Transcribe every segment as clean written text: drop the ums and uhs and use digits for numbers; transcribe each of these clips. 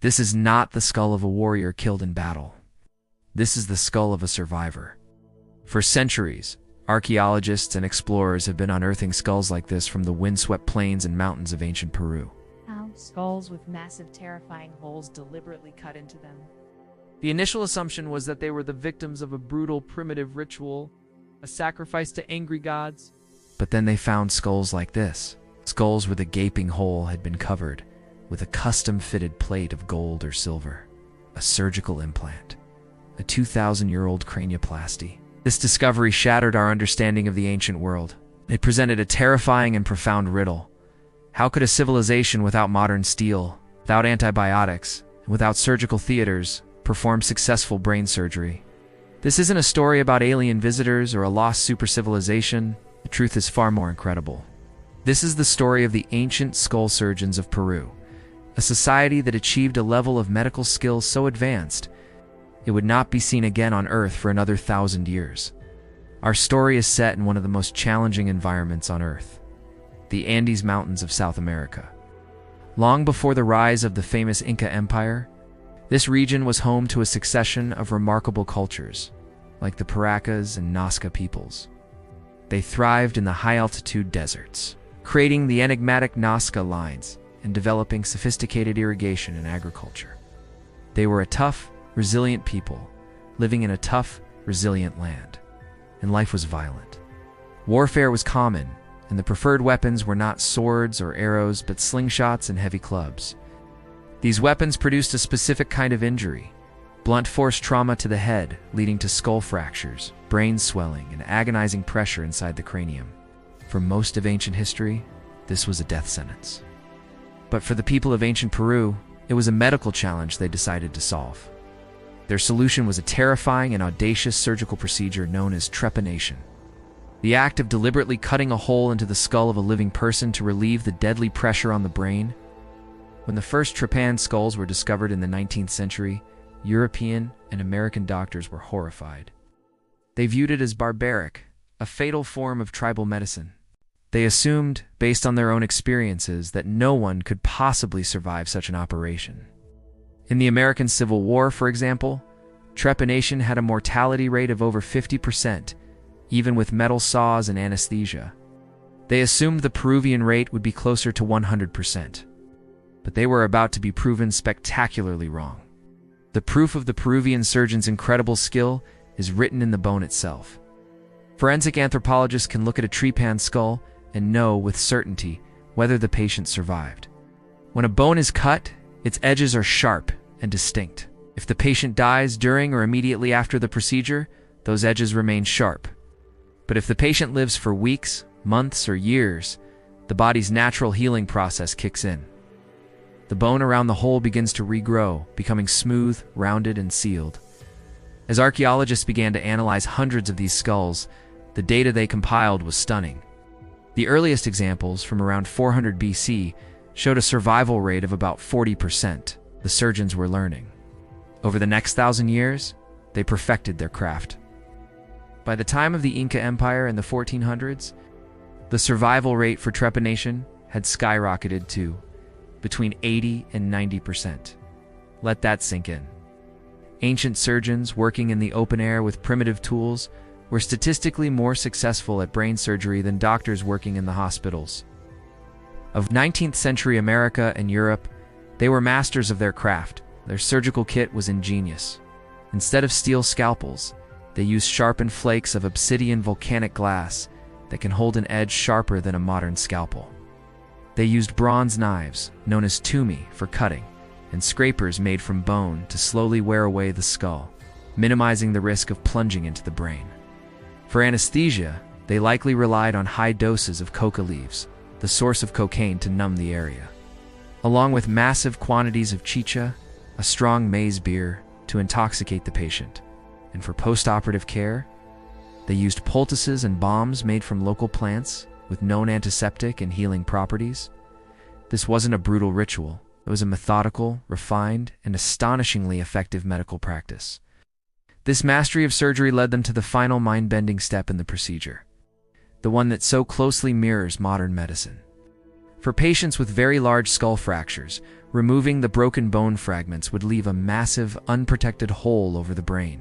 This is not the skull of a warrior killed in battle. This is the skull of a survivor. For centuries, archaeologists and explorers have been unearthing skulls like this from the windswept plains and mountains of ancient Peru. Skulls with massive, terrifying holes deliberately cut into them. The initial assumption was that they were the victims of a brutal, primitive ritual, a sacrifice to angry gods. But then they found skulls like this. Skulls where the gaping hole had been covered with a custom-fitted plate of gold or silver, a surgical implant, a 2,000-year-old cranioplasty. This discovery shattered our understanding of the ancient world. It presented a terrifying and profound riddle. How could a civilization without modern steel, without antibiotics, and without surgical theaters perform successful brain surgery? This isn't a story about alien visitors or a lost supercivilization. The truth is far more incredible. This is the story of the ancient skull surgeons of Peru, a society that achieved a level of medical skill so advanced it would not be seen again on Earth for another 1,000 years. Our story is set in one of the most challenging environments on Earth, the Andes Mountains of South America. Long before the rise of the famous Inca Empire, this region was home to a succession of remarkable cultures, like the Paracas and Nazca peoples. They thrived in the high-altitude deserts, creating the enigmatic Nazca lines and developing sophisticated irrigation and agriculture. They were a tough, resilient people, living in a tough, resilient land, and life was violent. Warfare was common, and the preferred weapons were not swords or arrows but slingshots and heavy clubs. These weapons produced a specific kind of injury, blunt force trauma to the head, leading to skull fractures, brain swelling, and agonizing pressure inside the cranium. For most of ancient history, this was a death sentence. But for the people of ancient Peru, it was a medical challenge they decided to solve. Their solution was a terrifying and audacious surgical procedure known as trepanation. The act of deliberately cutting a hole into the skull of a living person to relieve the deadly pressure on the brain. When the first trepanned skulls were discovered in the 19th century, European and American doctors were horrified. They viewed it as barbaric, a fatal form of tribal medicine. They assumed, based on their own experiences, that no one could possibly survive such an operation. In the American Civil War, for example, trepanation had a mortality rate of over 50%, even with metal saws and anesthesia. They assumed the Peruvian rate would be closer to 100%. But they were about to be proven spectacularly wrong. The proof of the Peruvian surgeon's incredible skill is written in the bone itself. Forensic anthropologists can look at a trepanned skull and know with certainty whether the patient survived. When a bone is cut, its edges are sharp and distinct. If the patient dies during or immediately after the procedure, those edges remain sharp. But if the patient lives for weeks, months, or years, the body's natural healing process kicks in. The bone around the hole begins to regrow, becoming smooth, rounded, and sealed. As archaeologists began to analyze hundreds of these skulls, the data they compiled was stunning. The earliest examples, from around 400 BC, showed a survival rate of about 40%, the surgeons were learning. Over the next 1,000 years, they perfected their craft. By the time of the Inca Empire in the 1400s, the survival rate for trepanation had skyrocketed to between 80 and 90%. Let that sink in. Ancient surgeons working in the open air with primitive tools were statistically more successful at brain surgery than doctors working in the hospitals. Of 19th century America and Europe, they were masters of their craft. Their surgical kit was ingenious. Instead of steel scalpels, they used sharpened flakes of obsidian volcanic glass that can hold an edge sharper than a modern scalpel. They used bronze knives, known as tumi, for cutting, and scrapers made from bone to slowly wear away the skull, minimizing the risk of plunging into the brain. For anesthesia, they likely relied on high doses of coca leaves, the source of cocaine, to numb the area, along with massive quantities of chicha, a strong maize beer, to intoxicate the patient. And for post-operative care, they used poultices and balms made from local plants with known antiseptic and healing properties. This wasn't a brutal ritual. It was a methodical, refined, and astonishingly effective medical practice. This mastery of surgery led them to the final mind-bending step in the procedure, the one that so closely mirrors modern medicine. For patients with very large skull fractures, Removing the broken bone fragments would leave a massive, unprotected hole over the brain.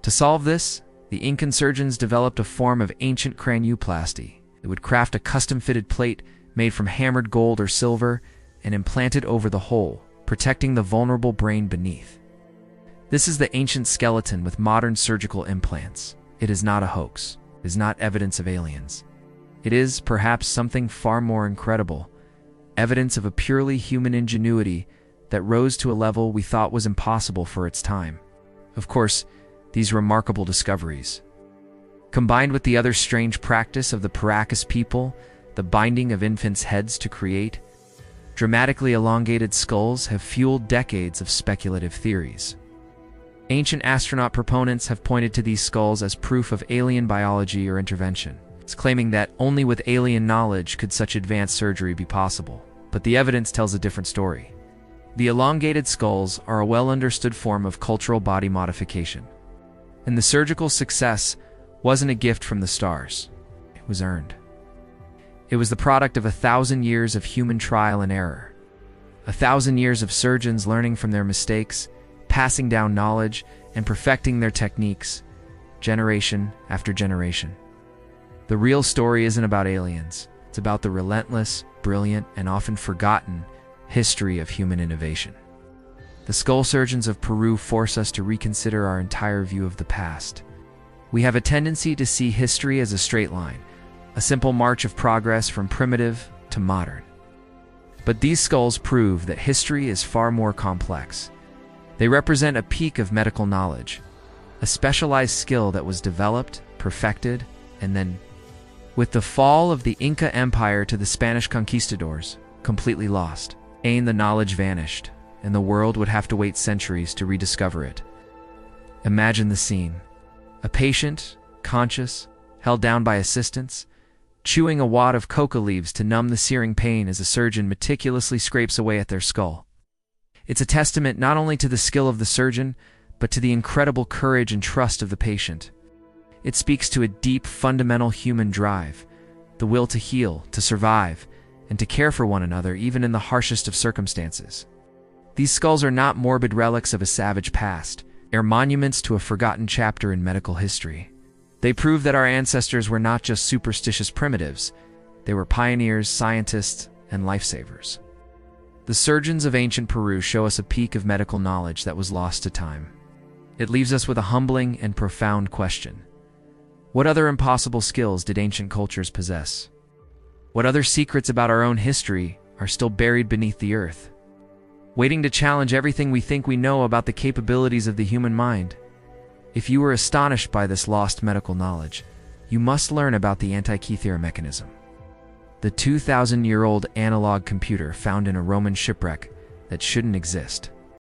To solve this, the Incan surgeons developed a form of ancient cranioplasty. It would craft a custom-fitted plate made from hammered gold or silver and implant it over the hole, protecting the vulnerable brain beneath. This is the ancient skeleton with modern surgical implants. It is not a hoax. It is not evidence of aliens. It is, perhaps, something far more incredible, evidence of a purely human ingenuity that rose to a level we thought was impossible for its time. Of course, these remarkable discoveries, combined with the other strange practice of the Paracas people, the binding of infants' heads to create dramatically elongated skulls, have fueled decades of speculative theories. Ancient astronaut proponents have pointed to these skulls as proof of alien biology or intervention, claiming that only with alien knowledge could such advanced surgery be possible. But the evidence tells a different story. The elongated skulls are a well-understood form of cultural body modification, and the surgical success wasn't a gift from the stars. It was earned. It was the product of 1,000 years of human trial and error, 1,000 years of surgeons learning from their mistakes, passing down knowledge, and perfecting their techniques, generation after generation. The real story isn't about aliens. It's about the relentless, brilliant, and often forgotten history of human innovation. The skull surgeons of Peru force us to reconsider our entire view of the past. We have a tendency to see history as a straight line, a simple march of progress from primitive to modern. But these skulls prove that history is far more complex. They represent a peak of medical knowledge, a specialized skill that was developed, perfected, and then, with the fall of the Inca Empire to the Spanish conquistadors, completely lost. The knowledge vanished, and the world would have to wait centuries to rediscover it. Imagine the scene. A patient, conscious, held down by assistants, chewing a wad of coca leaves to numb the searing pain as a surgeon meticulously scrapes away at their skull. It's a testament not only to the skill of the surgeon, but to the incredible courage and trust of the patient. It speaks to a deep, fundamental human drive, the will to heal, to survive, and to care for one another even in the harshest of circumstances. These skulls are not morbid relics of a savage past. They're monuments to a forgotten chapter in medical history. They prove that our ancestors were not just superstitious primitives. They were pioneers, scientists, and lifesavers. The surgeons of ancient Peru show us a peak of medical knowledge that was lost to time. It leaves us with a humbling and profound question. What other impossible skills did ancient cultures possess? What other secrets about our own history are still buried beneath the earth, waiting to challenge everything we think we know about the capabilities of the human mind? If you were astonished by this lost medical knowledge, you must learn about the Antikythera mechanism, the 2,000-year-old analog computer found in a Roman shipwreck that shouldn't exist.